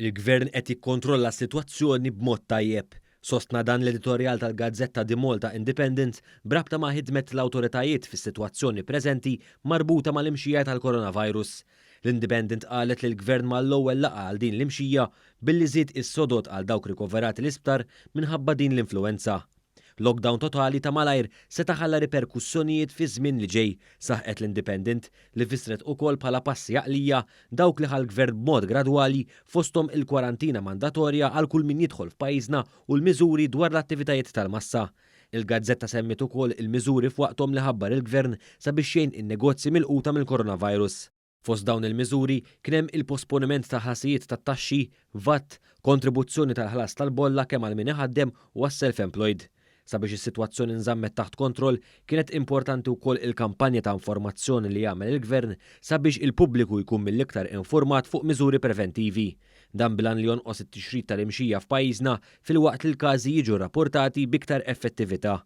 Il-Gvern qed jikkontrolla s-sitwazzjoni b'mod tajjeb. Sostna dan l-editorjal tal-gazzetta di Malta Independent brabta ma' ħidmet l-awtoritajiet fis-sitwazzjoni preżenti marbuta mal-imxija tal-coronavirus. L-Independent qalet li l-Gvern mal-ewwel laqa għal din l-imxija billi żied is-soddod għal dawk rikoverati l-isptar minħabba din l-influwenza. Lockdown totali ta' malajr se taħalla riperkussjonijiet fi żmien li ġej, saħqet l-Independent li fissret ukoll bħala passi għaqlija dawk li ħall-Gvern b'mod gradwali fosthom il-kwarantina mandatorja għal kull min jidħol f'pajjiżna u l-miżuri dwar l-attivitajiet tal-massa. Il-gazzetta semmet ukoll il-miżuri f'waqthom li ħabbar il-Gvern sabiex jgħin in-negozji milquta mill-coronavirus. Fost dawn il-miżuri kien hemm il-posponiment ta' ħlasijiet tat-taxxi, VAT, kontribuzzjoni tal-ħlas tal-bolla kemm għal min iħaddem u għas-self-employed. Sabiex is-sitwazzjoni nżammet taħt kontroll, kienet importanti wkoll il-kampanja ta' informazzjoni li jagħmel il-Gvern sabiex il-pubbliku jkun mill-iktar informat fuq miżuri preventivi. Dan bilan li jonqos it-tixrid tal-imxija f'pajjiżna filwaqt li l-każi jiġu rapportati biktar effettività.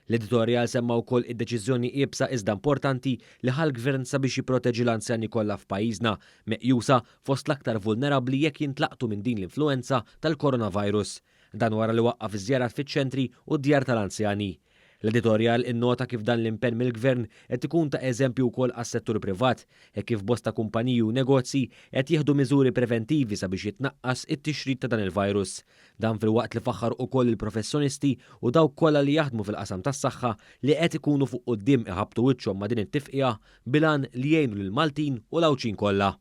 L-editorjal semma wkoll id-deċiżjoni qiebsa iżda importanti li ħall-Gvern sabiex jipproteġi l-anzjani kollha f'pajjiżna meqjusa fost l-aktar vulnerabbli jekk jintlaqtu minn din l-influwenza tal-coronavirus. Dan wara li waqqaf iż-żjarat fiċ-ċentri u d-djar tal-anzjani. L-editorjal innota kif dan l-impenn mill-Gvern qed ikun ta' eżempju wkoll għas-settur privat, hekk kif bosta kumpaniji u negozji qed jieħdu miżuri preventivi sabiex jitnaqqas it-tixrid ta' dan il-virus. Dan filwaqt li faħħar ukoll il-professjonisti u dawk kollha li jaħdmu fil-qasam tas-saħħa li qed ikunu fuq quddiem iħabtu wiċċhom ma' din it-tifqija bilan li jgħinu lill-Maltin u l-għawċin kollha.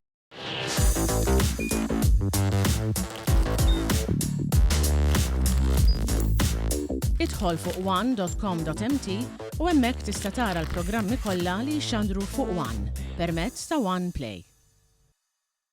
Idħol fuq one.com.mt u hemmhekk tista' tara l-programmi kollha li jxandru fuq One permezz ta' One Play.